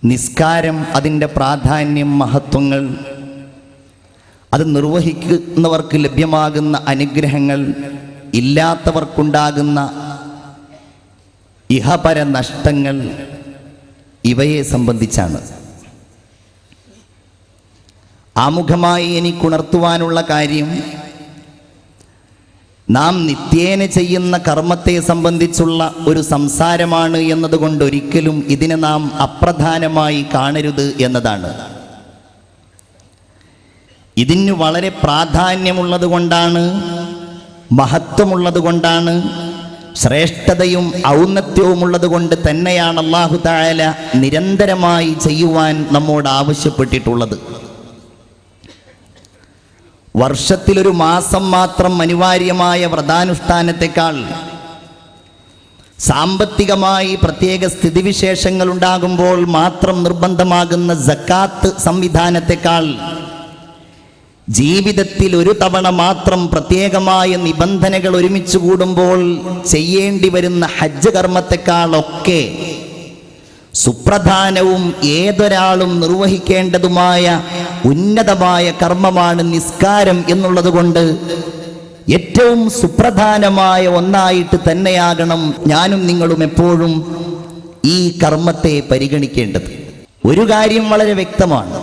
നിസ്കാരം, അതിൻ്റെ പ്രാധാന്യം, മഹത്വങ്ങൾ, അത് നിർവഹിക്കുന്നവർക്ക് ലഭ്യമാകുന്ന അനുഗ്രഹങ്ങൾ, ഇല്ലാത്തവർക്കുണ്ടാകുന്ന ഇഹപര നഷ്ടങ്ങൾ, ഇവയെ സംബന്ധിച്ചാണ്. ആമുഖമായി എനിക്കുണർത്തുവാനുള്ള കാര്യം, നാം നിത്യേന ചെയ്യുന്ന കർമ്മത്തെ സംബന്ധിച്ചുള്ള ഒരു സംസാരമാണ് എന്നതുകൊണ്ട് ഒരിക്കലും ഇതിനെ നാം അപ്രധാനമായി കാണരുത് എന്നതാണ്. ഇതിന് വളരെ പ്രാധാന്യമുള്ളത് കൊണ്ടാണ്, മഹത്വമുള്ളത് കൊണ്ടാണ്, ശ്രേഷ്ഠതയും ഔന്നത്യവുമുള്ളത് കൊണ്ട് തന്നെയാണ് അല്ലാഹു തആല നിരന്തരമായി ചെയ്യുവാൻ നമ്മോട് ആവശ്യപ്പെട്ടിട്ടുള്ളത്. വർഷത്തിലൊരു മാസം മാത്രം അനിവാര്യമായ വ്രതാനുഷ്ഠാനത്തെക്കാൾ, സാമ്പത്തികമായി പ്രത്യേക സ്ഥിതിവിശേഷങ്ങൾ ഉണ്ടാകുമ്പോൾ മാത്രം നിർബന്ധമാകുന്ന സക്കാത്ത് സംവിധാനത്തെക്കാൾ, ജീവിതത്തിൽ ഒരു തവണ മാത്രം പ്രത്യേകമായ നിബന്ധനകൾ ഒരുമിച്ച് കൂടുമ്പോൾ ചെയ്യേണ്ടി വരുന്ന ഹജ്ജ് കർമ്മത്തെക്കാളൊക്കെ സുപ്രധാനവും ഏതൊരാളും നിർവഹിക്കേണ്ടതുമായ ഉന്നതമായ കർമ്മമാണ് നിസ്കാരം എന്നുള്ളത് കൊണ്ട് ഏറ്റവും സുപ്രധാനമായ ഒന്നായിട്ട് തന്നെയാകണം ഞാനും നിങ്ങളും എപ്പോഴും ഈ കർമ്മത്തെ പരിഗണിക്കേണ്ടത്. ഒരു കാര്യം വളരെ വ്യക്തമാണ്,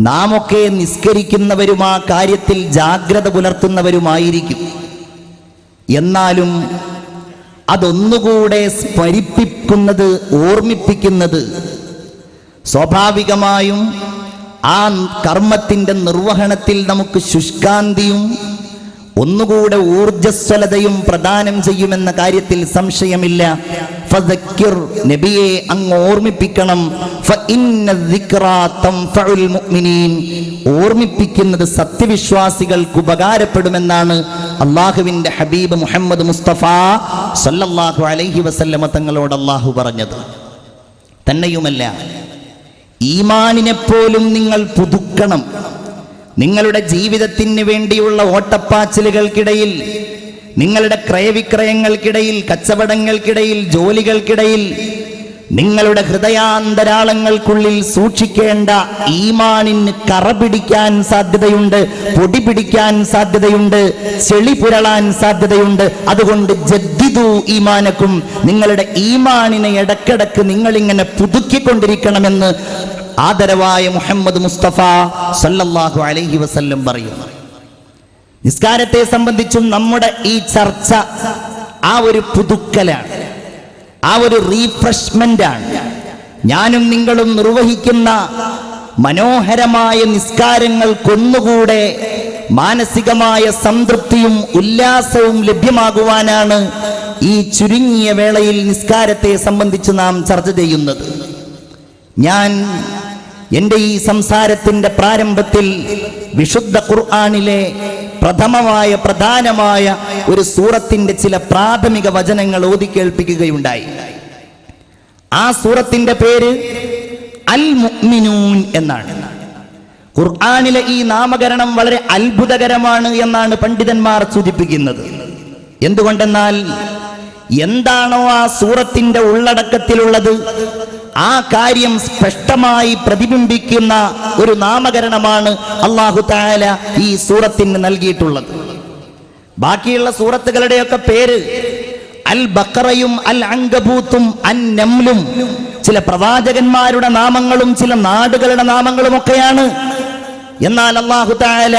നാം ഒക്കെ നിസ്കരിക്കുന്നവരും ആ കാര്യത്തിൽ ജാഗ്രത പുലർത്തുന്നവരുമായിരിക്കും. എന്നാലും അതൊന്നുകൂടെ സ്മരിപ്പിക്കുന്നത്, ഓർമ്മിപ്പിക്കുന്നത് സ്വാഭാവികമായും ആ കർമ്മത്തിൻ്റെ നിർവഹണത്തിൽ നമുക്ക് ശുഷ്കാന്തിയും ഒന്നുകൂടെ ഊർജ്ജസ്വലതയും പ്രദാനം ചെയ്യുമെന്ന കാര്യത്തിൽ സംശയമില്ല. ഫദക്കിർ, നബിയെ അങ്ങ് ഓർമ്മിപ്പിക്കണം. ഫഇന്ന ദിക്റാ തൻഫഉൽ മുഅ്മിനീൻ, ഓർമ്മിപ്പിക്കുന്നത് സത്യവിശ്വാസികൾക്ക് ഉപകാരപ്പെടുമെന്നാണ് അല്ലാഹുവിൻ്റെ ഹബീബ് മുഹമ്മദ് മുസ്തഫ സല്ലല്ലാഹു അലൈഹി വസല്ലമ തങ്ങളോട് അല്ലാഹു പറഞ്ഞത്. തന്നെയുമല്ല, ഈമാനിനെപ്പോലും നിങ്ങൾ പുതുക്കണം. നിങ്ങളുടെ ജീവിതത്തിന് വേണ്ടിയുള്ള ഓട്ടപ്പാച്ചിലുകൾക്കിടയിൽ, നിങ്ങളുടെ ക്രയവിക്രയങ്ങൾക്കിടയിൽ, കച്ചവടങ്ങൾക്കിടയിൽ, ജോലികൾക്കിടയിൽ, നിങ്ങളുടെ ഹൃദയാന്തരാളങ്ങൾക്കുള്ളിൽ സൂക്ഷിക്കേണ്ട ഈമാനിന് കറ പിടിക്കാൻ സാധ്യതയുണ്ട്, പൊടി പിടിക്കാൻ സാധ്യതയുണ്ട്, ചെളി പുരളാൻ സാധ്യതയുണ്ട്. അതുകൊണ്ട് ജദ്ദിദു ഈമാനക്കും, നിങ്ങളുടെ ഈമാനിനെ ഇടക്കിടക്ക് നിങ്ങളിങ്ങനെ പുതുക്കിക്കൊണ്ടിരിക്കണമെന്ന് ആദരവായ മുഹമ്മദ് മുസ്തഫ സല്ലല്ലാഹു അലൈഹി വസല്ലം പറയുന്നു. നിസ്കാരത്തെ സംബന്ധിച്ചും നമ്മുടെ ഈ ചർച്ച ആ ഒരു പുതുക്കലാണ്, ആ ഒരു റീഫ്രഷ്മെന്റ് ആണ്. ഞാനും നിങ്ങളും നിർവഹിക്കുന്ന മനോഹരമായ നിസ്കാരങ്ങൾക്കൊന്നുകൂടെ മാനസികമായ സംതൃപ്തിയും ഉല്ലാസവും ലഭ്യമാകുവാനാണ് ഈ ചുരുങ്ങിയ വേളയിൽ നിസ്കാരത്തെ സംബന്ധിച്ച് നാം ചർച്ച ചെയ്യുന്നത്. ഞാൻ എൻ്റെ ഈ സംസാരത്തിൻ്റെ പ്രാരംഭത്തിൽ വിശുദ്ധ ഖുർആനിലെ പ്രധാനമായ ഒരു സൂറത്തിൻ്റെ ചില പ്രാഥമിക വചനങ്ങൾ ഓതി കേൾപ്പിക്കുകയുണ്ടായി. ആ സൂറത്തിൻ്റെ പേര് അൽ മുഅ്മിനൂൻ എന്നാണ്. ഖുർആനിലെ ഈ നാമകരണം വളരെ അത്ഭുതകരമാണ് എന്നാണ് പണ്ഡിതന്മാർ സൂചിപ്പിക്കുന്നത്. എന്തുകൊണ്ടെന്നാൽ, എന്താണോ ആ സൂറത്തിൻ്റെ ഉള്ളടക്കത്തിലുള്ളത് ആ കാര്യം സ്പഷ്ടമായി പ്രതിബിംബിക്കുന്ന ഒരു നാമകരണമാണ് അല്ലാഹു തആല ഈ സൂറത്തിന് നൽകിയിട്ടുള്ളത്. ബാക്കിയുള്ള സൂറത്തുകളുടെയൊക്കെ പേര് അൽ ബഖറയും അൽ അൻകബൂത്തും അൻ നംലും ചില പ്രവാചകന്മാരുടെ നാമങ്ങളും ചില നാടുകളുടെ നാമങ്ങളും ഒക്കെയാണ്. എന്നാൽ അല്ലാഹു തആല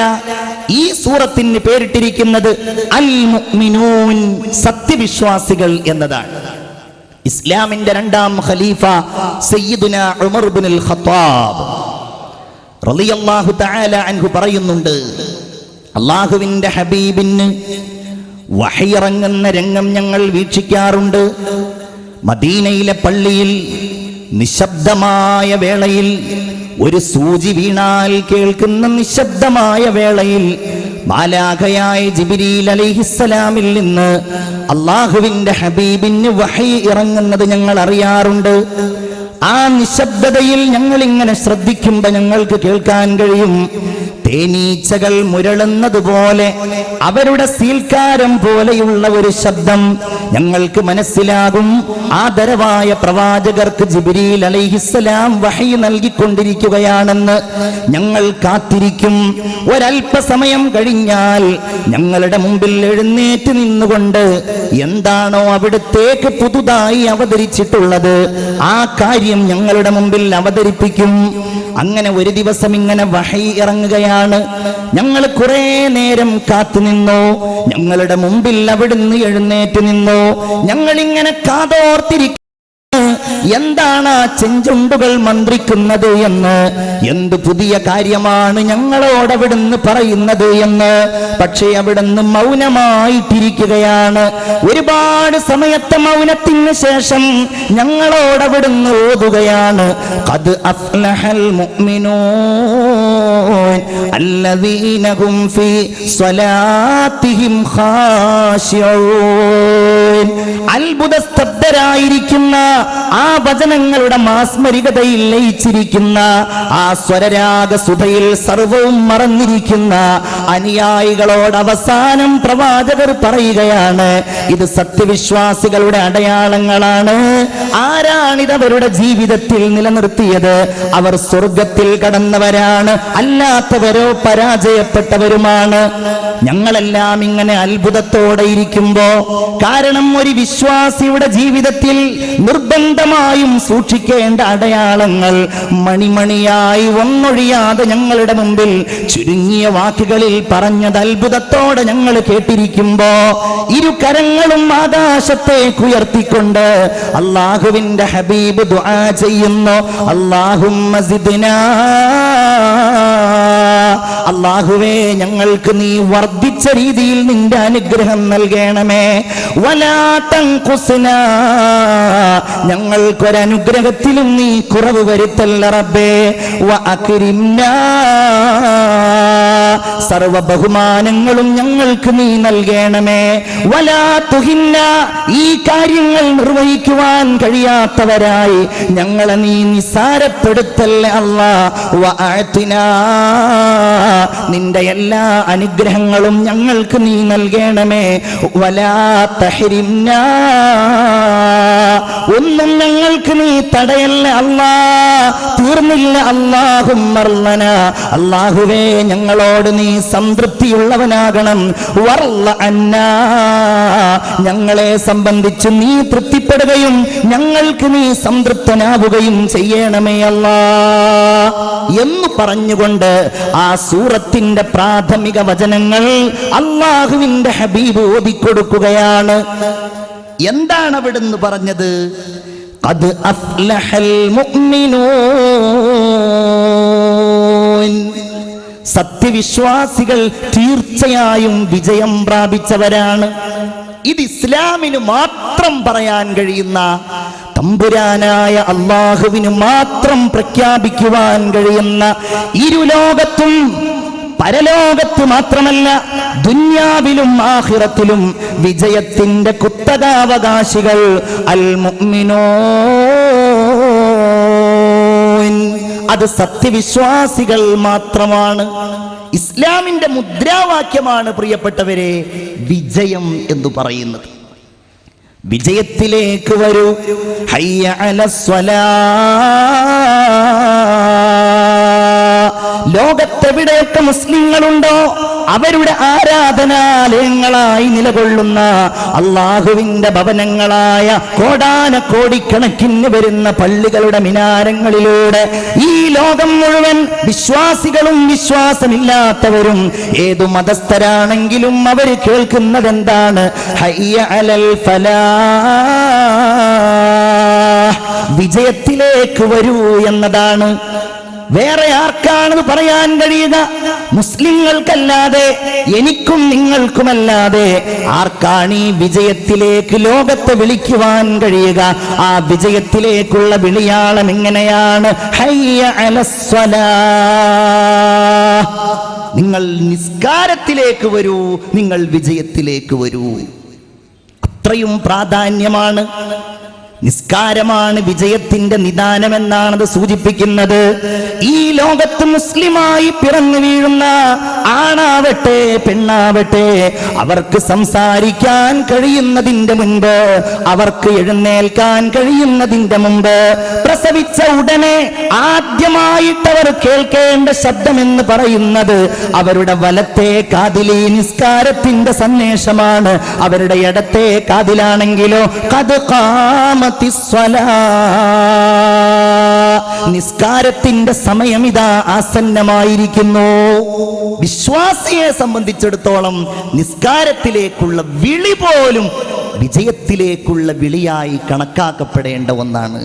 ഈ സൂറത്തിന് പേരിട്ടിരിക്കുന്നത് അൽ മുഅ്മിനൂൻ, സത്യവിശ്വാസികൾ എന്നതാണ്. ഇസ്ലാമിന്റെ രണ്ടാം ഖലീഫ സയ്യിദുനാ ഉമർ ഇബ്നുൽ ഖത്താബ് റളിയല്ലാഹു തആല അൻഹു പറയുന്നുണ്ട്, അല്ലാഹുവിന്റെ ഹബീബിന് വഹി ഇറങ്ങുന്ന രംഗം ഞങ്ങൾ വീക്ഷിക്കാറുണ്ട്. മദീനയിലെ പള്ളിയിൽ നിശബ്ദമായ വേളയിൽ, ഒരു സൂചി വീണാൽ കേൾക്കുന്ന നിശബ്ദമായ വേളയിൽ മാലാഖയായ ജിബ്രീൽ അലൈഹിസ്സലാമിൽ നിന്ന് അല്ലാഹുവിന്റെ ഹബീബിന് വഹി ഇറങ്ങുന്നത് ഞങ്ങൾ അറിയാറുണ്ട്. ആ നിശബ്ദതയിൽ ഞങ്ങൾ ഇങ്ങനെ ശ്രദ്ധിക്കുമ്പോൾ ഞങ്ങൾക്ക് കേൾക്കാൻ കഴിയും, തേനീച്ചകൾ മുരളുന്നത് പോലെ, അവരുടെ സീൽക്കാരം പോലെയുള്ള ഒരു ശബ്ദം ഞങ്ങൾക്ക് മനസ്സിലാകും. ആദരവായ പ്രവാചകർക്ക് ജിബ്രീൽ അലൈഹിസ്സലാം വഹി നൽകിക്കൊണ്ടിരിക്കുകയാണെന്ന് ഞങ്ങൾ കാത്തിരിക്കും. ഒരല്പസമയം കഴിഞ്ഞാൽ ഞങ്ങളുടെ മുമ്പിൽ എഴുന്നേറ്റ് നിന്നുകൊണ്ട് എന്താണോ അവിടത്തേക്ക് പുതുതായി അവതരിച്ചിട്ടുള്ളത് ആ കാര്യം ഞങ്ങളുടെ മുമ്പിൽ അവതരിപ്പിക്കും. അങ്ങനെ ഒരു ദിവസം ഇങ്ങനെ വഹി ഇറങ്ങുകയാണ്. ഞങ്ങൾ കുറെ നേരം കാത്തുനിന്നു. ഞങ്ങളുടെ മുമ്പിൽ അവിടുന്ന് എഴുന്നേറ്റ് നിന്നു. ഞങ്ങളിങ്ങനെ കാതോർത്തിരിക്കും എന്താണ് ആ ചെഞ്ചുണ്ടുകൾ മന്ത്രിക്കുന്നത് എന്ന്, എന്ത് പുതിയ കാര്യമാണ് ഞങ്ങളോട് അവിടുന്ന് പറയുന്നത് എന്ന്. പക്ഷേ അവിടുന്ന് മൗനമായിട്ടിരിക്കുകയാണ്. ഒരുപാട് സമയത്തെ മൗനത്തിന് ശേഷം ഞങ്ങളോട് അവിടുന്ന് ഓതുകയാണ്, ഖദ് അഫ്ലഹൽ മുഅ്മിനൂൻ അല്ലദീന ഹും ഫീ സ്വലാത്തിഹിം ഖാശിഊൻ. അത്ഭുത സ്തബ്ധരായിരിക്കുന്ന ആ വചനങ്ങളുടെ മാസ്മരികതയിൽ ലയിച്ചിരിക്കുന്ന ആ സ്വരരാഗസുധയിൽ സർവവും മറന്നിരിക്കുന്ന അനുയായികളോട് അവസാനം പ്രവാചകർ പറയുകയാണ്, ഇത് സത്യവിശ്വാസികളുടെ അടയാളങ്ങളാണ്. ആരാണിത് അവരുടെ ജീവിതത്തിൽ നിലനിർത്തിയത്? അവർ സ്വർഗത്തിൽ കടന്നവരാണ്, അല്ലാത്തവരോ പരാജയപ്പെട്ടവരുമാണ്. ഞങ്ങളെല്ലാം ഇങ്ങനെ അത്ഭുതത്തോടെ ഇരിക്കുമ്പോ, കാരണം ഒരു വിശ്വാസിയുടെ ജീവിതത്തിൽ നിർബന്ധമായും സൂക്ഷിക്കേണ്ട അടയാളങ്ങൾ മണിമണിയായി ഒന്നൊഴിയാതെ ഞങ്ങളുടെ മുമ്പിൽ ചുരുങ്ങിയ വാക്കുകളിൽ പറഞ്ഞത് അത്ഭുതത്തോടെ ഞങ്ങൾ കേട്ടിരിക്കുമ്പോ, ഇരു കരങ്ങളും ആകാശത്തേക്ക് ഉയർത്തിക്കൊണ്ട് അല്ലാഹുവിന്റെ ഹബീബ് ദുആ ചെയ്യുന്നു, അല്ലാഹുമ്മ സിദ്നാ, അല്ലാഹുവേ ഞങ്ങൾക്ക് നീ വർദ്ധിച്ച രീതിയിൽ നിന്റെ അനുഗ്രഹം നൽകണമേ. വലാ തൻഖുസ്നാ, ഞങ്ങൾക്കൊരനുഗ്രഹത്തിലും നീ കുറവ് വരുത്തല്ല റബ്ബേ. വ അക്രിംനാ, സർവ ബഹുമാനങ്ങളും ഞങ്ങൾക്ക് നീ നൽകണമേ. വലാ തുഹിന്നാ, ഈ കാര്യങ്ങൾ നിർവഹിക്കുവാൻ കഴിയാത്തവരായി ഞങ്ങളെ നീ നിസാരപ്പെടുത്തല്ല അല്ലാ. വ അഅ്തിനാ, നിന്റെ എല്ലാ അനുഗ്രഹങ്ങളും ഞങ്ങൾക്ക് നീ നൽകണമേ. വലാ തഹ്രിംനാ, ഒന്നും ഞങ്ങൾക്ക് നീ തടയല്ല അല്ലാ. തീർന്നില്ല, അല്ലാഹുമ്മർലന, അല്ലാഹുവേ ഞങ്ങളോട് നീ സംതൃപ്തിയുള്ളവനാകണം. വർള അന്നാ, ഞങ്ങളെ സംബന്ധിച്ച് നീ തൃപ്തിപ്പെടുകയും ഞങ്ങൾക്ക് നീ സംതൃപ്തനാവുകയും ചെയ്യണമേ അല്ലാ എന്ന് പറഞ്ഞുകൊണ്ട് ആ സൂറത്തിന്റെ പ്രാഥമിക വചനങ്ങൾ അല്ലാഹുവിന്റെ ഹബീബ് ഓതിക്കൊടുക്കുകയാണ്. എന്താണ് അവിടുന്ന് പറഞ്ഞത്? ഖദ് അഫ്ലഹൽ മുഅ്മിനൂൻ, സത്യവിശ്വാസികൾ തീർച്ചയായും വിജയം പ്രാപിച്ചവരാണ്. ഇത് ഇസ്ലാമിന് മാത്രം പറയാൻ കഴിയുന്ന, തമ്പുരാനായ അല്ലാഹുവിന് മാത്രം പ്രഖ്യാപിക്കുവാൻ കഴിയുന്ന, ഇരുലോകത്തും പരലോകത്ത് മാത്രമല്ല ദുന്യാവിലും ആഖിറത്തിലും വിജയത്തിന്റെ കുത്തകാവകാശികൾ അൽ മുഅ്മിനൂൻ, അത് സത്യവിശ്വാസികൾ മാത്രമാണ്. ഇസ്ലാമിന്റെ മുദ്രാവാക്യമാണ് പ്രിയപ്പെട്ടവരെ വിജയം എന്ന് പറയുന്നത്. വിജയത്തിലേക്ക് വരൂ, ഹയ്യ അലസ്വലാ. ലോകത്തെവിടെയൊക്കെ മുസ്ലിങ്ങളുണ്ടോ അവരുടെ ആരാധനാലയങ്ങളായി നിലകൊള്ളുന്ന അല്ലാഹുവിന്റെ ഭവനങ്ങളായ കോടാനക്കോടിക്കണക്കിന് വരുന്ന പള്ളികളുടെ മിനാരങ്ങളിലൂടെ ഈ ലോകം മുഴുവൻ വിശ്വാസികളും വിശ്വാസമില്ലാത്തവരും ഏതു മതസ്ഥരാണെങ്കിലും അവർ കേൾക്കുന്നത് എന്താണ്? ഹയ്യ അലൽ ഫലാഹ്, വിജയത്തിലേക്ക് വരൂ എന്നതാണ്. വേറെ ആർക്കാണത് പറയാൻ കഴിയുക? മുസ്ലിങ്ങൾക്കല്ലാതെ, എനിക്കും നിങ്ങൾക്കുമല്ലാതെ ആർക്കാണ് ഈ വിജയത്തിലേക്ക് ലോകത്തെ വിളിക്കുവാൻ കഴിയുക? ആ വിജയത്തിലേക്കുള്ള വിളിയാളം എങ്ങനെയാണ്? ഹയ്യ അലസ്സലാഹ്, നിങ്ങൾ നിസ്കാരത്തിലേക്ക് വരൂ, നിങ്ങൾ വിജയത്തിലേക്ക് വരൂ. അത്രയും പ്രാധാന്യമാണ്. നിസ്കാരമാണ് വിജയത്തിന്റെ നിദാനമെന്നാണത് സൂചിപ്പിക്കുന്നത്. ഈ ലോകത്ത് മുസ്ലിമായി പിറന്നു വീഴുന്ന ആണാവട്ടെ പെണ്ണാവട്ടെ, അവർക്ക് സംസാരിക്കാൻ കഴിയുന്നതിന്റെ മുൻപ്, അവർക്ക് എഴുന്നേൽക്കാൻ കഴിയുന്നതിന്റെ മുമ്പ്, പ്രസവിച്ച ഉടനെ ആദ്യമായിട്ടവർ കേൾക്കേണ്ട ശബ്ദമെന്ന് പറയുന്നത് അവരുടെ വലത്തെ കാതിലെ നിസ്കാരത്തിന്റെ സന്ദേശമാണ്. അവരുടെ ഇടത്തെ കാതിലാണെങ്കിലോ ഖദ് ഖാമ നിസ്കാരത്തിന്റെ സമയം ഇതാ ആസന്നമായിരിക്കുന്നു. വിശ്വാസിയെ സംബന്ധിച്ചിടത്തോളം നിസ്കാരത്തിലേക്കുള്ള വിളി പോലും വിജയത്തിലേക്കുള്ള വിളിയായി കണക്കാക്കപ്പെടേണ്ട ഒന്നാണ്.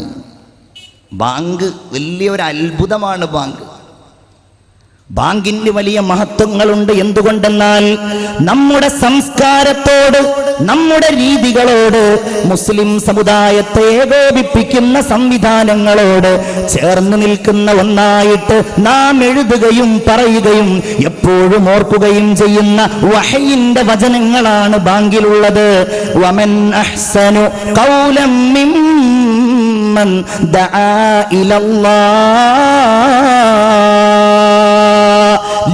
ബാങ്ക് വലിയൊരു അത്ഭുതമാണ്. ബാങ്കിന് വലിയ മഹത്വങ്ങളുണ്ട്. എന്തുകൊണ്ടെന്നാൽ നമ്മുടെ സംസ്കാരത്തോട്, നമ്മുടെ രീതികളോട്, മുസ്ലിം സമുദായത്തെ ഏകോപിപ്പിക്കുന്ന സംവിധാനങ്ങളോട് ചേർന്ന് നിൽക്കുന്ന ഒന്നായിട്ട് നാം എഴുതുകയും പറയുകയും എപ്പോഴും ഓർക്കുകയും ചെയ്യുന്ന വഹയിന്റെ വചനങ്ങളാണ് ബാങ്കിലുള്ളത്. വമൻ അഹ്സനു ഖൗലൻ മിമ്മൻ ദആ ഇലല്ലാഹ്,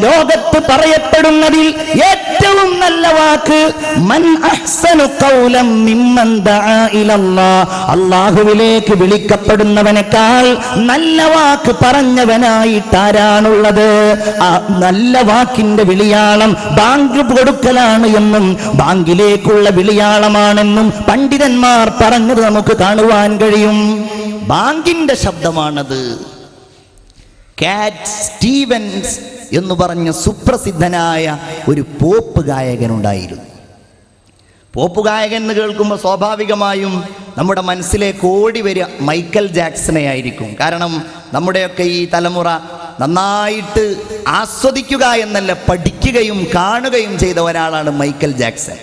ലോകത്ത് പറയപ്പെടുന്നതിൽ ഏറ്റവും നല്ല വാക്ക് മൻ അഹ്സനു ഖൗലൻ മിമ്മൻ ദആ ഇലല്ലാഹ്, അല്ലാഹുവിലേക്ക് വിളിക്കപ്പെടുന്നവനേക്കാൾ നല്ല വാക്ക് പറഞ്ഞവനായിട്ട് ആരാണുള്ളത്? ആ നല്ല വാക്കിന്റെ വിളിയാളം ബാങ്ക് കൊടുക്കലാണ് എന്നും ബാങ്കിലേക്കുള്ള വിളിയാളമാണെന്നും പണ്ഡിതന്മാർ പറഞ്ഞത് നമുക്ക് കാണുവാൻ കഴിയും. ബാങ്കിന്റെ ശബ്ദമാണത്. കാറ്റ് സ്റ്റീവൻസ് എന്ന് പറഞ്ഞ സുപ്രസിദ്ധനായ ഒരു പോപ്പ് ഗായകനുണ്ടായിരുന്നു. പോപ്പ് ഗായകൻ എന്ന് കേൾക്കുമ്പോൾ സ്വാഭാവികമായും നമ്മുടെ മനസ്സിലേക്ക് ഓടി വരിക മൈക്കൽ ജാക്സനെ ആയിരിക്കും. കാരണം നമ്മുടെയൊക്കെ ഈ തലമുറ നന്നായിട്ട് ആസ്വദിക്കുക എന്നല്ല, പഠിക്കുകയും കാണുകയും ചെയ്ത ഒരാളാണ് Michael Jackson.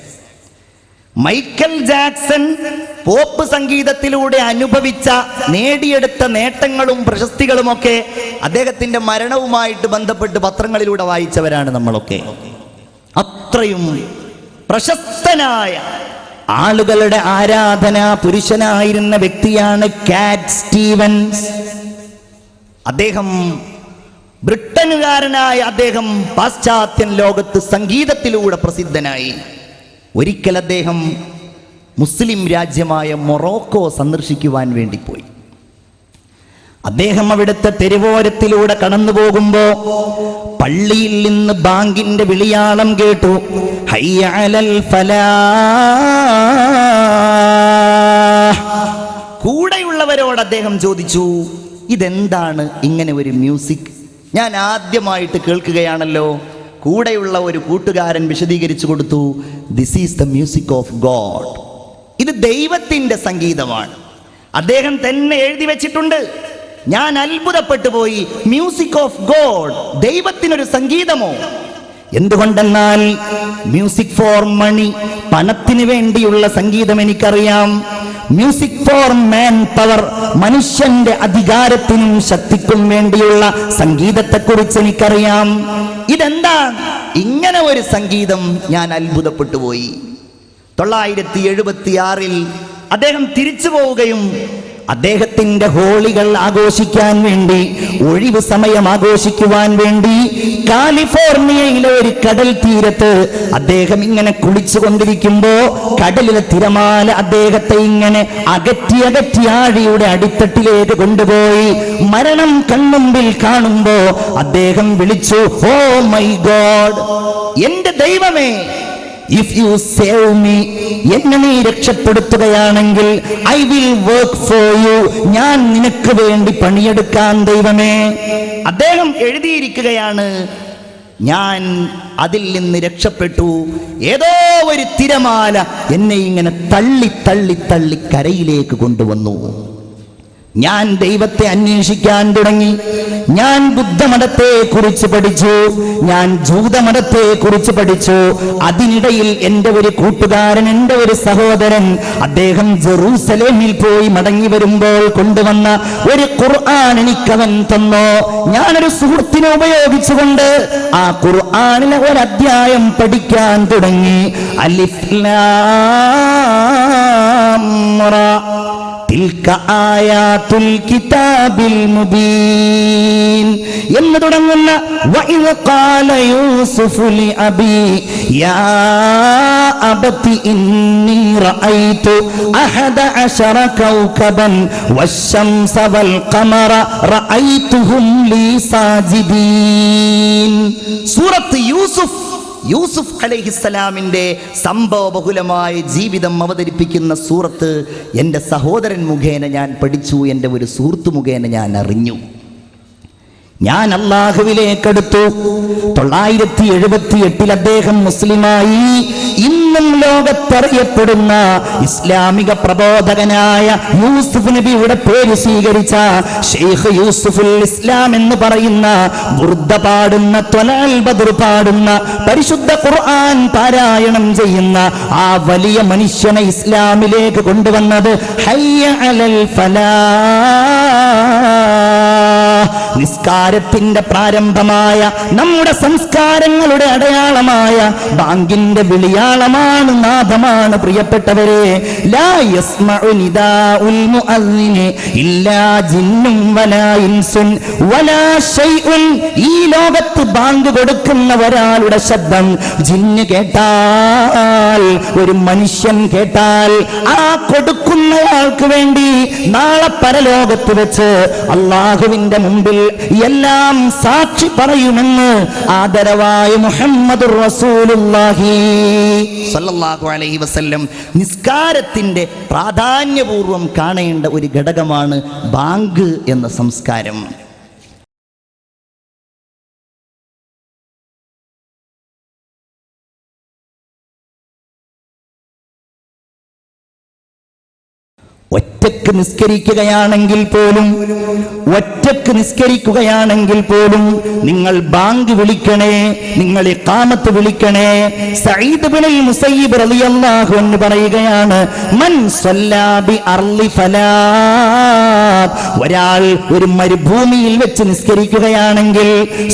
Michael Jackson pop സംഗീതത്തിലൂടെ അനുഭവിച്ച, നേടിയെടുത്ത നേട്ടങ്ങളും പ്രശസ്തികളുമൊക്കെ അദ്ദേഹത്തിന്റെ മരണവുമായിട്ട് ബന്ധപ്പെട്ട് പത്രങ്ങളിലൂടെ വായിച്ചവരാണ് നമ്മളൊക്കെ. അത്രയും പ്രശസ്തനായ, ആളുകളുടെ ആരാധനാ പുരുഷനായിരുന്ന വ്യക്തിയാണ് കാറ്റ് സ്റ്റീവൻസ്. അദ്ദേഹം ബ്രിട്ടനുകാരനായ അദ്ദേഹം പാശ്ചാത്യൻ ലോകത്ത് സംഗീതത്തിലൂടെ പ്രസിദ്ധനായി. ഒരിക്കൽ അദ്ദേഹം മുസ്ലിം രാജ്യമായ മൊറോക്കോ സന്ദർശിക്കുവാൻ വേണ്ടി പോയി. അദ്ദേഹം അവിടുത്തെ തെരുവോരത്തിലൂടെ കടന്നു പോകുമ്പോ പള്ളിയിൽ നിന്ന് ബാങ്കിന്റെ വിളിയാളം കേട്ടു. ഹയ്യ അലൽ ഫലാഹ്. കൂടെയുള്ളവരോട് അദ്ദേഹം ചോദിച്ചു, ഇതെന്താണ് ഇങ്ങനെ ഒരു മ്യൂസിക്? ഞാൻ ആദ്യമായിട്ട് കേൾക്കുകയാണല്ലോ. കൂടെയുള്ള ഒരു കൂട്ടുകാരൻ വിശദീകരിച്ചു കൊടുത്തു, this is the music of God. ഇത് ദൈവത്തിന്റെ സംഗീതമാണ്. അദ്ദേഹം തന്നെ എഴുതി വെച്ചിട്ടുണ്ട്. ഞാൻ അത്ഭുതപ്പെട്ടു പോയി. മ്യൂസിക് ഓഫ് ഗോഡ്, ദൈവത്തിനൊരു സംഗീതമോ? എന്തുകൊണ്ടെന്നാൽ മ്യൂസിക് ഫോർ മണി, പണത്തിന് വേണ്ടിയുള്ള സംഗീതം എനിക്കറിയാം. മ്യൂസിക് ഫോർ മാൻ പവർ, മനുഷ്യന്റെ അധികാരത്തിനും ശക്തിക്കും വേണ്ടിയുള്ള സംഗീതത്തെക്കുറിച്ച് എനിക്കറിയാം. ഇതെന്താ ഇങ്ങനെ ഒരു സംഗീതം? ഞാൻ അത്ഭുതപ്പെട്ടു പോയി. 976 അദ്ദേഹം തിരിച്ചു പോവുകയും അദ്ദേഹത്തിന്റെ ഹോളികൾ ആഘോഷിക്കാൻ വേണ്ടി, ഒഴിവ് സമയം ആഘോഷിക്കുവാൻ വേണ്ടി കാലിഫോർണിയയിലെ ഒരു കടൽ തീരത്ത് അദ്ദേഹം ഇങ്ങനെ കുളിച്ചു കൊണ്ടിരിക്കുമ്പോ കടലിലെ തിരമാല അദ്ദേഹത്തെ ഇങ്ങനെ അകറ്റി ആഴിയുടെ അടിത്തട്ടിലേക്ക് കൊണ്ടുപോയി. മരണം കൺമുമ്പിൽ കാണുമ്പോ അദ്ദേഹം വിളിച്ചു, ഓ മൈ ഗോഡ്, എന്റെ ദൈവമേ, ഇഫ് യു സേവ് മീ, എന്നെ നീ രക്ഷപ്പെടുത്തുകയാണെങ്കിൽ I will work for you, ഞാൻ നിനക്ക് വേണ്ടി പണിയെടുക്കാൻ ദൈവമേ. അദ്ദേഹം എഴുതിയിരിക്കുകയാണ്, ഞാൻ അതിൽ നിന്ന് രക്ഷപ്പെട്ടു. ഏതോ ഒരു തിരമാല എന്നെ ഇങ്ങനെ തള്ളി തള്ളി തള്ളി കരയിലേക്ക് കൊണ്ടുവന്നു. ഞാൻ ദൈവത്തെ അന്വേഷിക്കാൻ തുടങ്ങി. ഞാൻ ബുദ്ധമതത്തെ കുറിച്ച് പഠിച്ചു, ഞാൻ ജൂതമതത്തെ കുറിച്ച് പഠിച്ചു. അതിനിടയിൽ എൻ്റെ ഒരു കൂട്ടുകാരൻ, എൻ്റെ ഒരു സഹോദരൻ, അദ്ദേഹം ജെറൂസലേമിൽ പോയി മടങ്ങി വരുമ്പോൾ കൊണ്ടുവന്ന ഒരു ഖുർആൻ എനിക്കവൻ തന്നു. ഞാനൊരു സുഹൃത്തിനെ ഉപയോഗിച്ചുകൊണ്ട് ആ ഖുർആനിലെ ഒരധ്യായം പഠിക്കാൻ തുടങ്ങി. അലിഫ് ലാം റ, തിൽക ആയാതുൽ കിതാബിൽ മുബീൻ എന്ന് തുടങ്ങുന്ന വഇദ് ഖാല യൂസുഫു ലി അബി യാ അബതി ഇന്നി റഅയ്തു അഹദ അശറ കൗകബൻ വശംസ വൽ ഖമറ റഅയ്തുഹും ലീ സാജിദീൻ. സൂറത്ത് യൂസുഫ് അലൈഹിസ്സലാമിന്റെ സംഭവബഹുലമായ ജീവിതം അവതരിപ്പിക്കുന്ന സൂറത്ത് എൻ്റെ സഹോദരൻ മുഖേന ഞാൻ പഠിച്ചു, എൻ്റെ ഒരു സുഹൃത്ത് മുഖേന ഞാൻ അറിഞ്ഞു. ഞാൻ അല്ലാഹുവിലേക്കെടുത്തു. 978 അദ്ദേഹം മുസ്ലിമായി. ഇന്നും ലോകത്തറിയപ്പെടുന്ന ഇസ്ലാമിക പ്രബോധകനായ യൂസുഫ് നബിയുടെ പേര് സ്വീകരിച്ച ഷെയ്ഖ് യൂസുഫുൽ ഇസ്ലാം എന്ന് പറയുന്ന ബുർദ പാടുന്ന, ത്വലൽ ബദ്ർ പാടുന്ന, പരിശുദ്ധ ഖുർആൻ പാരായണം ചെയ്യുന്ന ആ വലിയ മനുഷ്യനെ ഇസ്ലാമിലേക്ക് കൊണ്ടുവന്നത് ഹയ്യ അലൽ ഫലാഹ്, നിസ്കാരത്തിന്റെ പ്രാരംഭമായ നമ്മുടെ സംസ്കാരങ്ങളുടെ അടയാളമായ ബാങ്കിന്റെ വിളിയാളമാണ്, നാദമാണ്. പ്രിയപ്പെട്ടവരെ, ലാ യസ്മഉ നിദാഉൽ മുഅദ്ദിനി ഇല്ലാ ജിന്നും വലാ ഇൻസുൻ വലാ ഷൈഉൻ. ഈ ലോകത്ത് ബാങ്ക് കൊടുക്കുന്ന ഒരാളുടെ ശബ്ദം ജിന്ന് കേട്ടാൽ, ഒരു മനുഷ്യൻ കേട്ടാൽ, ആ കൊടുക്കുന്നയാൾക്ക് വേണ്ടി നാളെ പരലോകത്ത് വെച്ച് അല്ലാഹുവിന്റെ മുമ്പിൽ എല്ലാം സാക്ഷി പറയുമെന്ന് ആദരവായ മുഹമ്മദുർ റസൂലുള്ളാഹി സ്വല്ലല്ലാഹു അലൈഹി വസല്ലം നിസ്കാരത്തിന്റെ പ്രാധാന്യപൂർവം കാണേണ്ട ഒരു ഘടകമാണ് ബാങ്ക് എന്ന സംസ്കാരം. ഒറ്റക്ക് നിസ്കരിക്കുകയാണെങ്കിൽ പോലും നിങ്ങൾ ബാങ്ക് വിളിക്കണേ, നിങ്ങൾ ഇഖാമത്ത് വിളിക്കണേ. സഈദ് ഇബ്നുൽ മുസയ്യിബ് റളിയല്ലാഹു അൻഹു പറയുകയാണ്, മൻ സ്വല്ലാ ബി അർളി ഫലാത്ത്, ഒരാൾ ഒരു മരുഭൂമിയിൽ വെച്ച് നിസ്കരിക്കുകയാണെങ്കിൽ,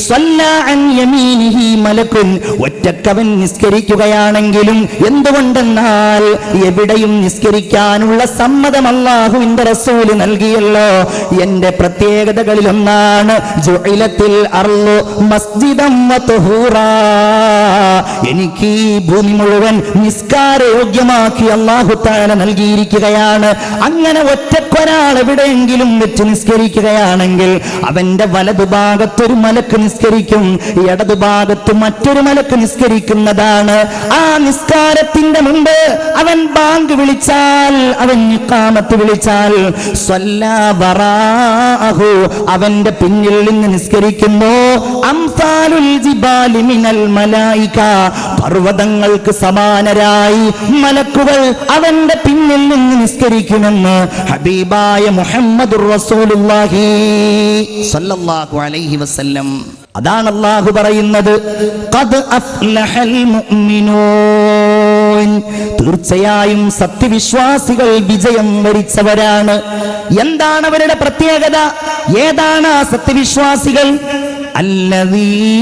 സ്വല്ലാ അൻ യമീനിഹി മലക്കുൻ, ഒറ്റക്കവൻ നിസ്കരിക്കുകയാണെങ്കിലും, എന്തുകൊണ്ടെന്നാൽ എവിടെയും നിസ്കരിക്കാനുള്ള സമ്മതം അല്ലാഹുവിന്റെ റസൂല് നൽകിയല്ലോ. എന്റെ പ്രത്യേകതകളിൽ ഒന്നാണ് ജുഇലത്തിൽ അർളു മസ്ജിദൻ വതുഹൂറാ, എനിക്ക് ഈ ഭൂമി മുഴുവൻ നിസ്കാരയോഗ്യമാക്കി അല്ലാഹു തആല നൽകിയിരിക്കുകയാണ്. അങ്ങനെ ഒറ്റക്കൊരാൾ എവിടെയെങ്കിലും വെച്ച് നിസ്കരിക്കുകയാണെങ്കിൽ അവന്റെ വലതുഭാഗത്തൊരു മലക്ക് നിസ്കരിക്കും, ഇടതുഭാഗത്ത് മറ്റൊരു മലക്ക് നിസ്കരിക്കുന്നതാണ്. ആ നിസ്കാരത്തിന്റെ മുമ്പ് അവൻ ബാങ്ക് വിളിച്ചാൽ, അവൻ ഇഖാമത്ത് വിളിച്ചാൽ, സ്വല്ലാ വറാഅഹു, അവന്റെ പിന്നിൽ നിന്ന് നിസ്കരിക്കുന്നു. അംസാലുൽ ജിബാലി മിനൽ മലായിക, പർവ്വതങ്ങൾക്ക് സമാനരായി മലക്കുകൾ അവന്റെ പിന്നിൽ നിന്ന് നിസ്കരിക്കുമെന്ന് ഹബീബായ മുഹമ്മദുർ റസൂലുള്ളാഹി സ്വല്ലല്ലാഹു അലൈഹി വസല്ലം. അതാണ് അല്ലാഹു പറയുന്നത്, ഖദ് അഫ്ലഹൽ മുഅ്മിനൂൻ, തീർച്ചയായും സത്യവിശ്വാസികൾ വിജയം വരിച്ചവരാണ്. എന്താണ് അവരുടെ പ്രത്യേകത? ഏതാണ് ആ സത്യവിശ്വാസികൾ? അല്ലദീനഹും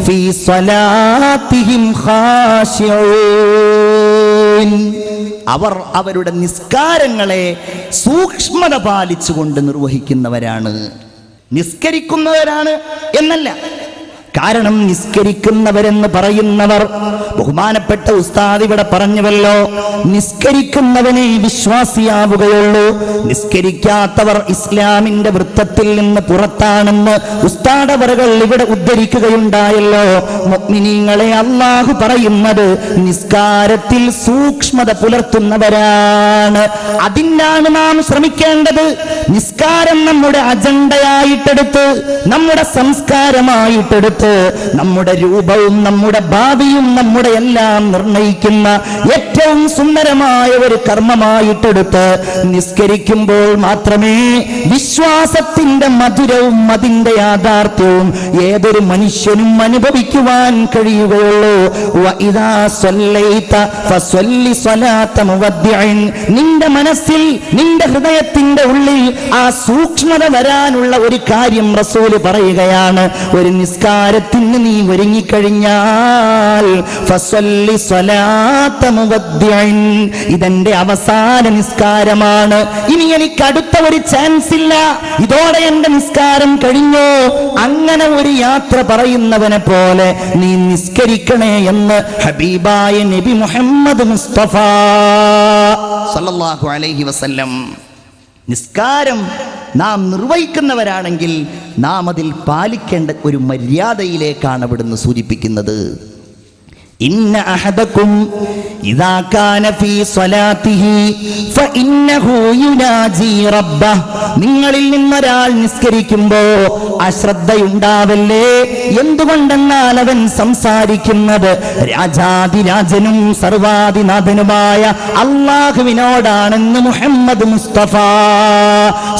ഫീ സ്വലാത്തിഹിം ഖാശിഊൻ, അവർ അവരുടെ നിസ്കാരങ്ങളെ സൂക്ഷ്മത പാലിച്ചുകൊണ്ട് നിർവഹിക്കുന്നവരാണ്. നിസ്കരിക്കുന്നവരാണ് എന്നല്ല, കാരണം നിസ്കരിക്കുന്നവരെന്ന് പറയുന്നവർ, ബഹുമാനപ്പെട്ട ഉസ്താദ് ഇവിടെ പറഞ്ഞുവല്ലോ, നിസ്കരിക്കുന്നവനെ വിശ്വാസിയാവുകയുള്ളൂ, നിസ്കരിക്കാത്തവർ ഇസ്ലാമിന്റെ വൃത്തത്തിൽ നിന്ന് പുറത്താണെന്ന് ഉസ്താദ് അവറുകൾ ഇവിടെ ഉദ്ധരിക്കുകയുണ്ടായല്ലോ. മുഅ്മിനീങ്ങളെ അല്ലാഹു പറയുന്നത് നിസ്കാരത്തിൽ സൂക്ഷ്മത പുലർത്തുന്നവരാണ്. അതിനാണ് നാം ശ്രമിക്കേണ്ടത്. നിസ്കാരം നമ്മുടെ അജണ്ടയായിട്ടെടുത്ത്, നമ്മുടെ സംസ്കാരമായിട്ടെടുത്ത്, നമ്മുടെ രൂപവും നമ്മുടെ ഭാവിയും നമ്മുടെ എല്ലാം നിർണയിക്കുന്ന ഏറ്റവും സുന്ദരമായ ഒരു കർമ്മമായിട്ടെടുത്ത് നിസ്കരിക്കുമ്പോൾ മാത്രമേ വിശ്വാസ വിശ്വാസത്തിന്റെ മധുരവും അതിന്റെ യാഥാർത്ഥ്യവും ഏതൊരു മനുഷ്യനും അനുഭവിക്കുവാൻ കഴിയുകയുള്ളൂ. വഇദാ സ്വല്ലൈത ഫസ്വല്ലി സ്വലാത മുവദ്ദിഇൻ. നിന്റെ മനസ്സിൽ, നിന്റെ ഹൃദയത്തിന്റെ ഉള്ളിൽ ആ സൂക്ഷ്മത വരാനുള്ള ഒരു കാര്യം റസൂല് പറയുകയാണ്. ഒരു നിസ്കാരത്തിന് നീ ഒരുങ്ങിക്കഴിഞ്ഞാൽ ഫസ്വല്ലി സ്വലാത മുവദ്ദിഇൻ, ഇതെന്റെ അവസാന നിസ്കാരമാണ്, ഇനി എനിക്ക് അടുത്ത ഒരു ചാൻസ് ഇല്ല, ഇതോടെ എന്റെ നിസ്കാരം കഴിഞ്ഞു. അങ്ങനെ ഒരു യാത്ര പറയുന്നവനെ പോലെ നീ നിസ്കരിക്കണേ എന്ന് ഹബീബായ നബി മുഹമ്മദ് മുസ്തഫ സല്ലല്ലാഹു അലൈഹി വസല്ലം. നിസ്കാരം നാം നിർവഹിക്കുന്നവരാണെങ്കിൽ നാം അതിൽ പാലിക്കേണ്ട ഒരു മര്യാദയിലേക്കാണ് അവിടുന്ന് സൂചിപ്പിക്കുന്നത്. ഇന്ന അഹദകും ഇദാ കാന ഫീ സ്വലാത്തിഹി ഫഇന്നഹു യുനാജി റബ്ബഹ്. നിങ്ങളിൽ നിന്നൊരാൾ നിസ്കരിക്കുമ്പോൾ അശ്രദ്ധയുണ്ടാവല്ലേ. എന്തുകൊണ്ടെന്നാൽ അവൻ സംസാരിക്കുന്നത് രാജാതിരാജനും സർവാധിനാഥനുമായ അല്ലാഹുവിനോടാണെന്ന് മുഹമ്മദ് മുസ്തഫ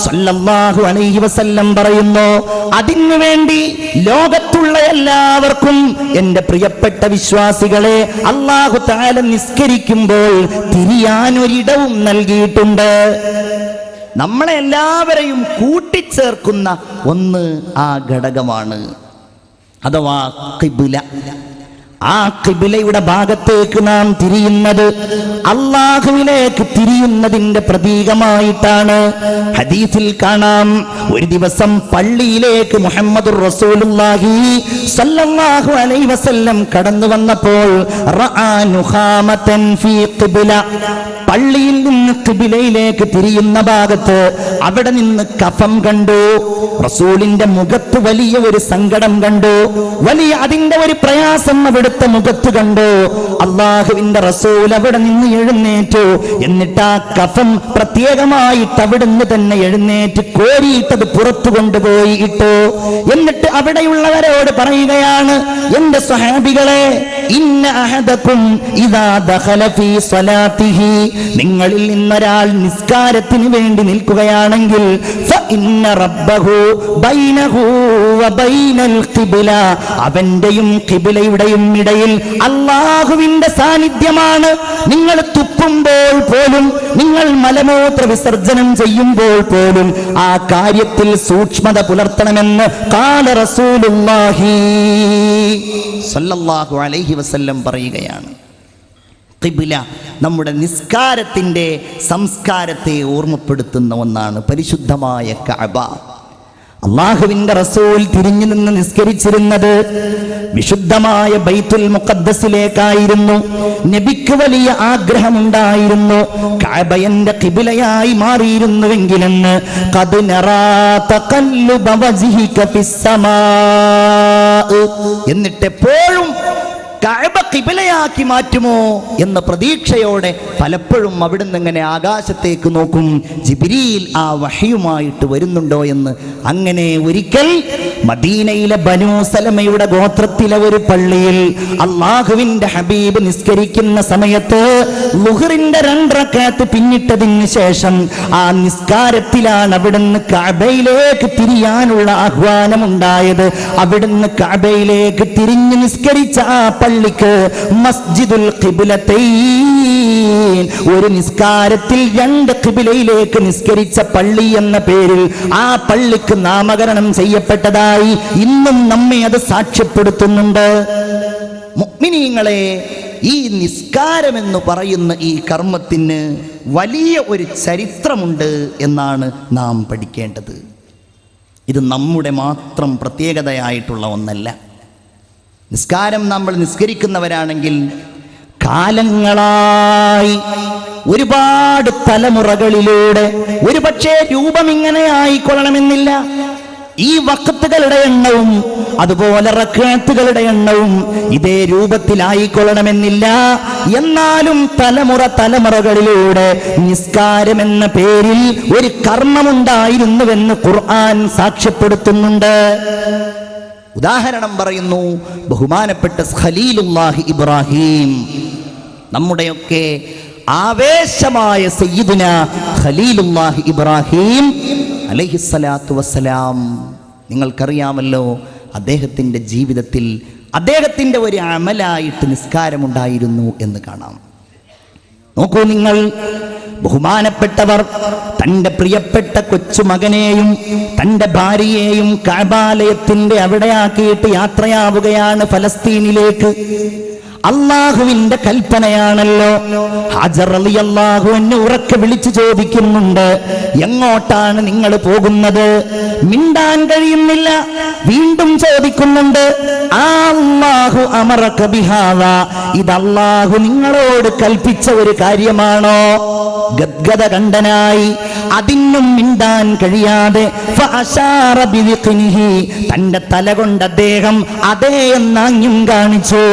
സല്ലല്ലാഹു അലൈഹി വസല്ലം പറയുന്നു. അതിനുവേണ്ടി ലോകത്തുള്ള എല്ലാവർക്കും, എൻ്റെ പ്രിയപ്പെട്ട വിശ്വാസികളെ, അല്ലാഹു തആല നിസ്കരിക്കുമ്പോൾ തിരിയാനൊരിടവും നൽകിയിട്ടുണ്ട്. നമ്മളെ എല്ലാവരെയും കൂട്ടിച്ചേർക്കുന്ന ഒന്ന് ആ ഘടകമാണ്, അഥവാ ഖിബ്ല. ആ ഖിബ്ലയുടെ ഭാഗത്തേക്ക് നാം തിരിയുന്നത് അല്ലാഹുവിലേക്ക് തിരിയുന്നതിന്റെ പ്രതീകമായിട്ടാണ്. ഹദീസിൽ കാണാം, ഒരു ദിവസം പള്ളിയിലേക്ക് മുഹമ്മദുർ റസൂലുള്ളാഹി സ്വല്ലല്ലാഹു അലൈഹി വസല്ലം കടന്നു വന്നപ്പോൾ റആ നുഖാമതൻ ഫീ ഖിബ്ല, പള്ളിയിൽ നിന്ന് ഖിബ്ലയിലേക്ക് തിരിയുന്ന ഭാഗത്ത് അവിടെ നിന്ന് കഫം കണ്ടു. റസൂലിന്റെ മുഖത്ത് വലിയ ഒരു സങ്കടം കണ്ടു, വലിയ അതിന്റെ ഒരു പ്രയാസം അവിടുത്തെ മുഖത്ത് കണ്ടു. അല്ലാഹുവിന്റെ റസൂൽ അവിടെ നിന്ന് എഴുന്നേറ്റു. എന്നിട്ട് ആ കഫം പ്രത്യേകമായിട്ട് അവിടുന്ന് തന്നെ എഴുന്നേറ്റ് കോരിയിട്ടത് പുറത്തു കൊണ്ടുപോയി ഇട്ടു. എന്നിട്ട് അവിടെയുള്ളവരോട് പറയുകയാണ്, എന്റെ സ്വഹാബികളെ, ഇന്ന അഹദകും ഇദാ ദഖല ഫീ സ്വലാത്തിഹി, നിങ്ങളിൽ നിന്നൊരാൾ നിസ്കാരത്തിന് വേണ്ടി നിൽക്കുകയാണെങ്കിൽ ഫഇന്ന റബ്ബഹു ബൈനഹു വബൈനൽ ഖിബ്ല, അവന്റെയും ഖിബ്ലയുടെയും ഇടയിൽ അല്ലാഹുവിന്റെ സാന്നിധ്യമാണ്. നിങ്ങൾ തുപ്പുമ്പോൾ പോലും, നിങ്ങൾ മലമൂത്ര വിസർജനം ചെയ്യുമ്പോൾ പോലും ആ കാര്യത്തിൽ സൂക്ഷ്മത പുലർത്തണമെന്ന് ഖാല റസൂലുള്ളാഹി സല്ലല്ലാഹു അലൈഹി വസല്ലം പറയുകയാണ്. ഖിബ്ല നമ്മുടെ നിസ്കാരത്തിൻ്റെ സംസ്കാരത്തെ ഓർമ്മപ്പെടുത്തുന്ന ഒന്നാണ്. പരിശുദ്ധമായ കഅബ, അല്ലാഹുവിന്റെ റസൂൽ തിരിഞ്ഞു നിന്ന് നിസ്കരിച്ചിരുന്നത് വിശുദ്ധമായ ബൈത്തുൽ മുഖദ്ദസിലേക്കായിരുന്നു. നബിക്ക് വലിയ ആഗ്രഹമുണ്ടായിരുന്നു കഅബയുടെ ഖിബ്ലയായി മാറിയിരുന്നുവെങ്കിലെന്ന്. ഖദ് നറാ തഖല്ലുബ വജ്ഹിക ഫിസ്സമാ, എന്നിട്ടെപ്പോഴും കഅബ ഖിബ്ലയാക്കി മാറ്റുമോ എന്ന പ്രതീക്ഷയോടെ പലപ്പോഴും അവിടുന്ന് ഇങ്ങനെ ആകാശത്തേക്ക് നോക്കും, ജിബ്രീൽ ആ വഹയുമായിട്ട് വരുന്നുണ്ടോ എന്ന്. അങ്ങനെ ഒരിക്കൽ മദീനയിലെ ബനൂ സലമയുടെ ഗോത്രത്തിലെ ഒരു പള്ളിയിൽ അല്ലാഹുവിന്റെ ഹബീബ് നിസ്കരിക്കുന്ന സമയത്ത് ളുഹറിന്റെ 2 റക്അത്ത് പിന്നിട്ടതിന് ശേഷം ആ നിസ്കാരത്തിലാണ് അവിടുന്ന് കഅബയിലേക്ക് തിരിയാനുള്ള ആഹ്വാനം ഉണ്ടായത്. അവിടുന്ന് കഅബയിലേക്ക് തിരിഞ്ഞ് നിസ്കരിച്ച ആ പള്ളിക്ക് മസ്ജിദുൽ ഖിബ്ലതൈൻ, ഒരു നിസ്കാരത്തിൽ 2 ഖിബ്ലയിലേക്ക് നിസ്കരിച്ച പള്ളി എന്ന പേരിൽ ആ പള്ളിക്ക് നാമകരണം ചെയ്യപ്പെട്ടതായി ഇന്നും നമ്മെ അത് സാക്ഷ്യപ്പെടുത്തുന്നുണ്ട്. മുഅ്മിനീങ്ങളെ, ഈ നിസ്കാരമെന്ന് പറയുന്ന ഈ കർമ്മത്തിന് വലിയ ഒരു ചരിത്രമുണ്ട് എന്നാണ് നാം പഠിക്കേണ്ടത്. ഇത് നമ്മുടെ മാത്രം പ്രത്യേകതയായിട്ടുള്ള ഒന്നല്ല. നിസ്കാരം നമ്മൾ നിസ്കരിക്കുന്നവരാണെങ്കിൽ കാലങ്ങളായി ഒരുപാട് തലമുറകളിലൂടെ, ഒരുപക്ഷേ രൂപം ഇങ്ങനെ ആയിക്കൊള്ളണമെന്നില്ല, ഈ വഖത്തുകളുടെ എണ്ണവും അതുപോലെ റക്അത്തുകളുടെ എണ്ണവും ഇതേ രൂപത്തിലായിക്കൊള്ളണമെന്നില്ല. എന്നാലും തലമുറകളിലൂടെ നിസ്കാരം എന്ന പേരിൽ ഒരു കർമ്മമുണ്ടായിരുന്നുവെന്ന് ഖുർആൻ സാക്ഷ്യപ്പെടുത്തുന്നുണ്ട്. ഉദാഹരണം പറയുന്നു, ബഹുമാനപ്പെട്ട ഖലീലുല്ലാഹി ഇബ്രാഹിം, നമ്മുടെയൊക്കെ ആവേശമായ സയ്യിദുന ഖലീലുല്ലാഹി ഇബ്രാഹിം അലൈഹിസ്സലാത്തു വസ്സലാം, നിങ്ങൾക്കറിയാമല്ലോ, അദ്ദേഹത്തിൻ്റെ ജീവിതത്തിൽ അദ്ദേഹത്തിൻ്റെ ഒരു അമലായിട്ട് നിസ്കാരമുണ്ടായിരുന്നു എന്ന് കാണാം. നോക്കൂ നിങ്ങൾ, ബഹുമാനപ്പെട്ടവർ തൻ്റെ പ്രിയപ്പെട്ട കൊച്ചുമകനെയും തൻ്റെ ഭാര്യയെയും കഅബാലയത്തിൻ്റെ അവിടെയാക്കിയിട്ട് യാത്രയാവുകയാണ് ഫലസ്തീനിലേക്ക്. അള്ളാഹുവിന്റെ കൽപ്പനയാണല്ലോ. ഹാജർ റളിയല്ലാഹു അൻഹു ഉറക്കെ വിളിച്ചു ചോദിക്കുന്നുണ്ട്, എങ്ങോട്ടാണ് നിങ്ങൾ പോകുന്നത്? മിണ്ടാൻ കഴിയുന്നില്ല. വീണ്ടും ചോദിക്കുന്നുണ്ട്, അല്ലാഹു അമറക ബിഹാദാ, ഇത് അല്ലാഹു നിങ്ങളോട് കൽപ്പിച്ച ഒരു കാര്യമാണോ? ഗദ്ഗദ കണ്ഠനായി, അതിനും മിണ്ടാൻ കഴിയാതെ ഫഅശാറ ബിദിഖ്നിഹി, തന്റെ തല കൊണ്ട് അദ്ദേഹം അതേ എന്നാഞ്ഞും കാണിച്ചു.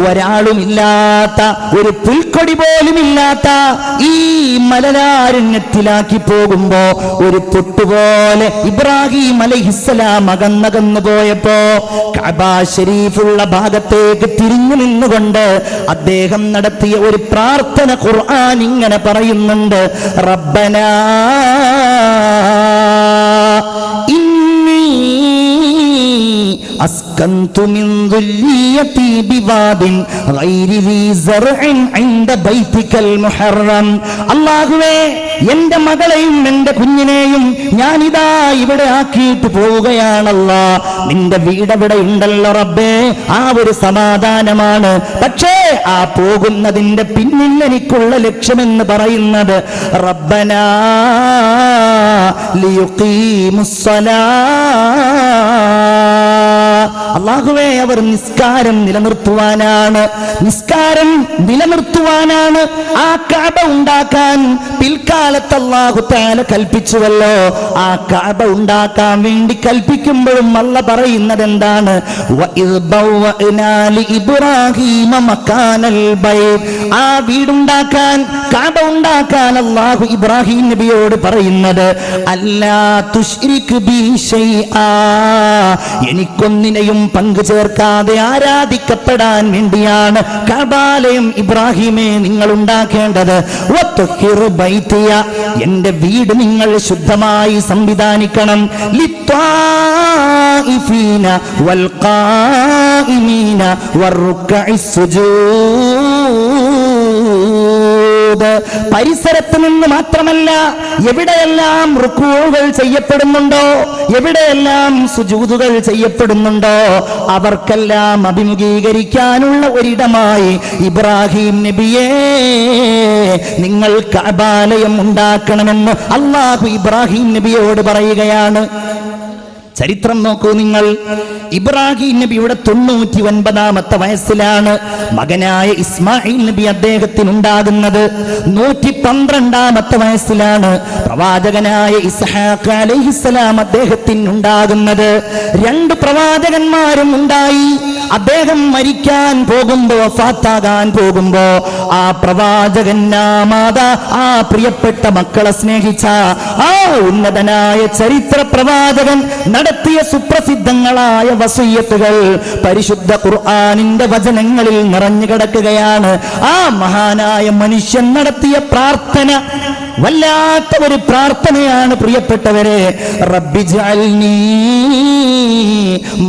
ഒരാളുമില്ലാത്ത, ഒരു പുൽക്കൊടി പോലും ഇല്ലാത്ത ഈ മലനാരണ്യത്തിലാക്കി പോകുമ്പോ ഒരു പൊട്ടുപോലെ ഇബ്രാഹിം അലൈഹിസ്സലാം അകന്നകന്നു പോയപ്പോ കഅബ ശരീഫുള്ള ഭാഗത്തേക്ക് തിരിഞ്ഞു നിന്നുകൊണ്ട് അദ്ദേഹം നടത്തിയ ഒരു പ്രാർത്ഥന ഖുർആൻ ഇങ്ങനെ പറയുന്നുണ്ട്, റബ്ബനാ أسكنت من ذريتي بواد غير ذي زرع عند بيتك المحرم. അല്ലാഹുവേ, എന്റെ മകളെയും എന്റെ കുഞ്ഞിനെയും ഞാനിതാ ഇവിടെ ആക്കിയിട്ട് പോവുകയാണല്ലോ. നിന്റെ വീടവിടെ ഉണ്ടല്ലോ റബ്ബേ, ആ ഒരു സമാധാനമാണ്. പക്ഷേ ആ പോകുന്നതിന്റെ പിന്നിൽ എനിക്കുള്ള ലക്ഷ്യമെന്ന് പറയുന്നത് റബ്ബനാ ലിയുഖീമുസ്സലാ, അല്ലാഹുവേ, അവർ നിസ്കാരം നിലനിർത്തുവാനാണ്, നിസ്കാരം നിലനിർത്തുവാനാണ്. ആ കഅബ ഉണ്ടാക്കാൻ പിൽക്കാലത്ത് അല്ലാഹു തആല കൽപ്പിച്ചുവല്ലോ. ആ കഅബ ഉണ്ടാക്കാൻ വേണ്ടി കൽപ്പിക്കുമ്പോഴും അല്ലാഹു പറയുന്നത് എന്താണ്? വഇദ് ബവഅനാ ലിഇബ്രാഹീമ മകാനൽ ബൈത്ത്. ആ വീടുണ്ടാക്കാൻ, കഅബ ഉണ്ടാക്കാൻ അല്ലാഹു ഇബ്രാഹിം നബിയോട് പറയുന്നത് അല്ലാ തുശ്രിക് ബി ശൈആ, എനിക്കൊന്നിനെയും പങ്കു ചേർക്കാതെ ആരാധിക്കപ്പെടാൻ വേണ്ടിയാണ് കഅബാലയം ഇബ്രാഹിമെ നിങ്ങൾ ഉണ്ടാക്കേണ്ടത്. വത്ഹിർ ബൈതിയ, എന്റെ വീട് നിങ്ങൾ ശുദ്ധമായി സംവിധാനിക്കണം. ലിത്വാഇഫീന വൽ ഖായിമീന വറുക്കഇസ് സുജൂദ്, പരിസരത്ത് നിന്ന് മാത്രമല്ല, എവിടെയെല്ലാം റുക്കൂകൾ ചെയ്യപ്പെടുന്നുണ്ടോ, എവിടെയെല്ലാം സുജൂദുകൾ ചെയ്യപ്പെടുന്നുണ്ടോ, അവർക്കെല്ലാം അഭിമുഖീകരിക്കാനുള്ള ഒരിടമായി ഇബ്രാഹിം നബിയെ നിങ്ങൾ കഅബാലയം ഉണ്ടാക്കണമെന്ന് അല്ലാഹു ഇബ്രാഹിം നബിയോട് പറയുകയാണ്. ചരിത്രം നോക്കൂ നിങ്ങൾ. ഇബ്രാഹിം നബിയുടെ 99 വയസ്സിലാണ് മകനായ ഇസ്മായിൽ നബി അദ്ദേഹത്തിനുണ്ടാകുന്നത്. 112 വയസ്സിലാണ് പ്രവാചകനായ ഇസ്ഹാഖ് അലൈഹിസ്സലാം അദ്ദേഹത്തിനുണ്ടാകുന്നത്. 2 പ്രവാചകന്മാരും ഉണ്ടായി. അദ്ദേഹം മരിക്കാൻ പോകുമ്പോ, വഫാത്താകാൻ പോകുമ്പോ, ആ പ്രവാചകൻ മാതാ, ആ പ്രിയപ്പെട്ട മക്കളെ സ്നേഹിച്ച ആ ഉന്നതനായ ചരിത്ര പ്രവാചകൻ നടത്തിയ സുപ്രസിദ്ധങ്ങളായ വസിയ്യത്തുകൾ പരിശുദ്ധ ഖുർആനിന്റെ വചനങ്ങളിൽ നിറഞ്ഞു കിടക്കുകയാണ്. ആ മഹാനായ മനുഷ്യൻ നടത്തിയ പ്രാർത്ഥന വല്ലാത്ത ഒരു പ്രാർത്ഥനയാണ് പ്രിയപ്പെട്ടവരെ. റബ്ബി ജഅൽനീ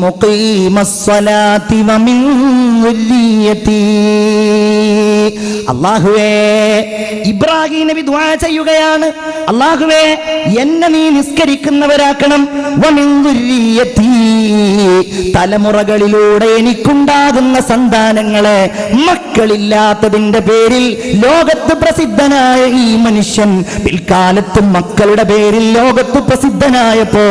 മുഖീമസ്സലാത്തി വമിൻ ദുർരിയതി. അല്ലാഹുവേ, ഇബ്രാഹിം നബി ദുആ ചെയ്യുകയാണ്, അല്ലാഹുവേ, എന്നെ നീ നിസ്കരിക്കുന്നവരാക്കണം. വമിൻ ദുർരിയതി, തലമുറകളിലൂടെ എനിക്കുണ്ടാകുന്ന സന്താനങ്ങളെ, മക്കളില്ലാത്തതിന്റെ പേരിൽ ലോകത്ത് പ്രസിദ്ധനായ ഈ മനുഷ്യൻ പിൽക്കാലത്ത് മക്കളുടെ പേരിൽ ലോകത്ത് പ്രസിദ്ധനായപ്പോ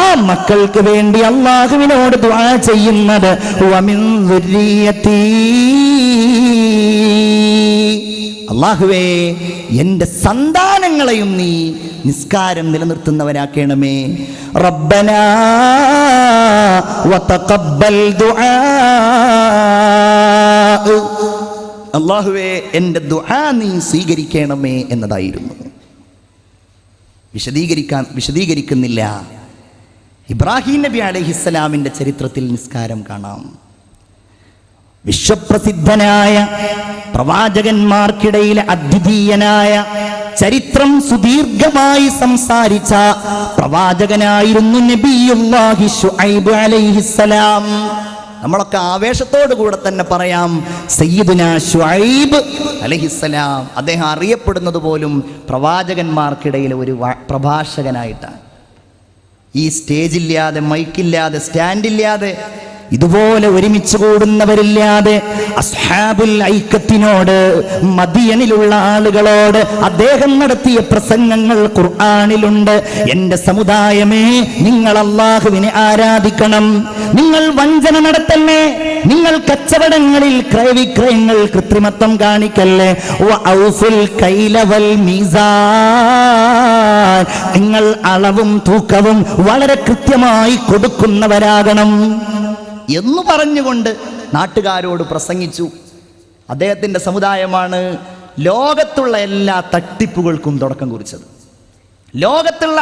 ആ മക്കൾക്ക് വേണ്ടി അല്ലാഹുവിനോട് ദുആ ചെയ്യുന്നത് വമിൻ ദുർരിയതി, അല്ലാഹുവേ, എന്റെ സന്താനങ്ങളെയും നീ നിസ്കാരം നിലനിർത്തുന്നവരാക്കണമേ. റബ്ബനാ വതഖബ്ബൽ ദുആ, അല്ലാഹുവേ, എന്റെ ദുആ നീ സ്വീകരിക്കണമേ എന്നതായിരുന്നു. വിശദീകരിക്കുന്നില്ല. ഇബ്രാഹിം നബി അലൈഹിസ്സലാമിന്റെ ചരിത്രത്തിൽ നിസ്കാരം കാണാം. വിശ്വപ്രസിദ്ധനായ പ്രവാചകന്മാർക്കിടയിലെ അദ്വിതീയനായ ചരിത്രം സുദീർഘമായി സംസാരിച്ച പ്രവാചകനായിരുന്നു നബിയുല്ലാഹി ശുഐബ് അലൈഹിസ്സലാം. നമ്മളൊക്കെ ആവേശത്തോടു കൂടെ തന്നെ പറയാം, സയ്യിദുനാ ശുഐബ് അലൈഹിസ്സലാം. അദ്ദേഹം അറിയപ്പെടുന്നത് പോലും പ്രവാചകന്മാർക്കിടയിൽ ഒരു പ്രഭാഷകനായിട്ടാണ്. ഈ സ്റ്റേജില്ലാതെ, മൈക്കില്ലാതെ, സ്റ്റാൻഡില്ലാതെ, ഇതുപോലെ ഒരുമിച്ച് കൂടുന്നവരില്ലാതെ അസ്ഹാബുൽ ഐക്കത്തിനോട്, മദിയനിലുള്ള ആളുകളോട് അദ്ദേഹം നടത്തിയ പ്രസംഗങ്ങൾ ഖുർആനിലുണ്ട്. എന്റെ സമുദായമേ, നിങ്ങൾ അല്ലാഹുവിനെ ആരാധിക്കണം, നിങ്ങൾ വഞ്ചന നടത്തല്ലേ, നിങ്ങൾ കച്ചവടങ്ങളിൽ ക്രയവിക്രയങ്ങൾ കൃത്രിമത്വം കാണിക്കല്ലേ, വഔഫുൽ കൈല വൽ മീസാൻ, നിങ്ങൾ അളവും തൂക്കവും വളരെ കൃത്യമായി കൊടുക്കുന്നവരാകണം എന്ന് പറഞ്ഞുകൊണ്ട് നാട്ടുകാരോട് പ്രസംഗിച്ചു. അദ്ദേഹത്തിൻ്റെ സമുദായമാണ് ലോകത്തുള്ള എല്ലാ തട്ടിപ്പുകൾക്കും തുടക്കം കുറിച്ചത്. ലോകത്തുള്ള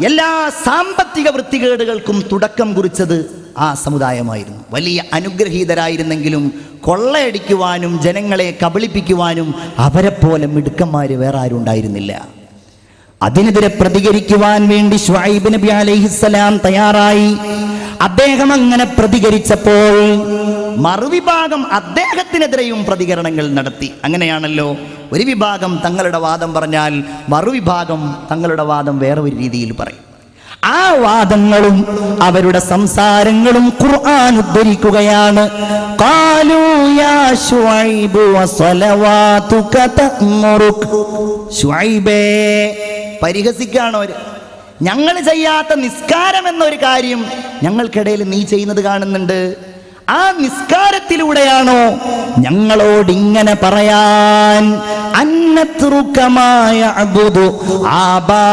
എല്ലാ സാമ്പത്തിക വൃത്തികേടുകൾക്കും തുടക്കം കുറിച്ചത് ആ സമുദായമായിരുന്നു. വലിയ അനുഗ്രഹീതരായിരുന്നെങ്കിലും കൊള്ളയടിക്കുവാനും ജനങ്ങളെ കബളിപ്പിക്കുവാനും അവരെപ്പോലെ മിടുക്കന്മാർ വേറെ ആരും ഉണ്ടായിരുന്നില്ല. അതിനെതിരെ പ്രതികരിക്കുവാൻ വേണ്ടി ശുഐബ് നബി അലൈഹിസ്സലാം തയ്യാറായി. അദ്ദേഹം അങ്ങനെ പ്രതികരിച്ചപ്പോൾ മറുവിഭാഗം അദ്ദേഹത്തിനെതിരെയും പ്രതികരണങ്ങൾ നടത്തി. അങ്ങനെയാണല്ലോ, ഒരു വിഭാഗം തങ്ങളുടെ വാദം പറഞ്ഞാൽ മറുവിഭാഗം തങ്ങളുടെ വാദം വേറെ ഒരു രീതിയിൽ പറയും. ആ വാദങ്ങളും അവരുടെ സംസാരങ്ങളും ഖുർആൻ ഉദ്ധരിക്കുകയാണ്. ഖാലൂ യാ ശുഐബ് വസലവാതുക തഅ്മുറുക. ശുഐബേ, പരിഹസിക്കാണോ? ഞങ്ങൾ ചെയ്യാത്ത നിസ്കാരം എന്നൊരു കാര്യം ഞങ്ങൾക്കിടയിൽ നീ ചെയ്യുന്നത് കാണുന്നുണ്ട്. ആ നിസ്കാരത്തിലൂടെയാണോ ഞങ്ങളോട് ഇങ്ങനെ പറയാൻ? അന്നത്രുകമായ അബ്ദു ആബാഉന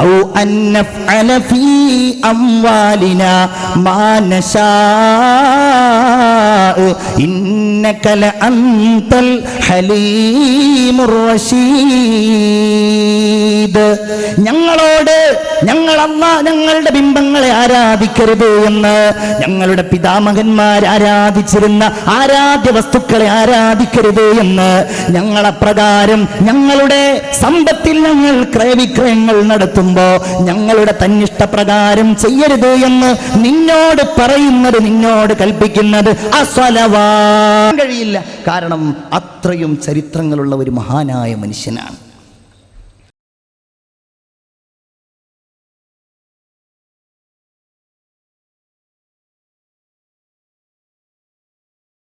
ഔ അന്നഫഅല ഫീ അംവാലിന മാ നശാ ഇന്നക ലഅൻതൽ ഹലീമുർ റശീദ്. ഞങ്ങളോട് ഞങ്ങളുടെ ബിംബങ്ങളെ ആരാധിക്കരുത് എന്ന്, ഞങ്ങളുടെ പിതാമഹന്മാർ ആരാധിച്ചിരുന്ന ആരാധ്യ വസ്തുക്കളെ ആരാധിക്കരുത് എന്ന്, ഞങ്ങളപ്രകാരം ഞങ്ങളുടെ സമ്പത്തിൽ ഞങ്ങൾ ക്രയവിക്രയങ്ങൾ നടത്തുമ്പോ ഞങ്ങളുടെ തന്നിഷ്ടപ്രകാരം ചെയ്യരുത് എന്ന് നിന്നോട് പറയുന്നത്, നിന്നോട് കൽപ്പിക്കുന്നത് അസ്വലവാ കഴിയില്ല. കാരണം അത്രയും ചരിത്രങ്ങളുള്ള ഒരു മഹാനായ മനുഷ്യനാണ്.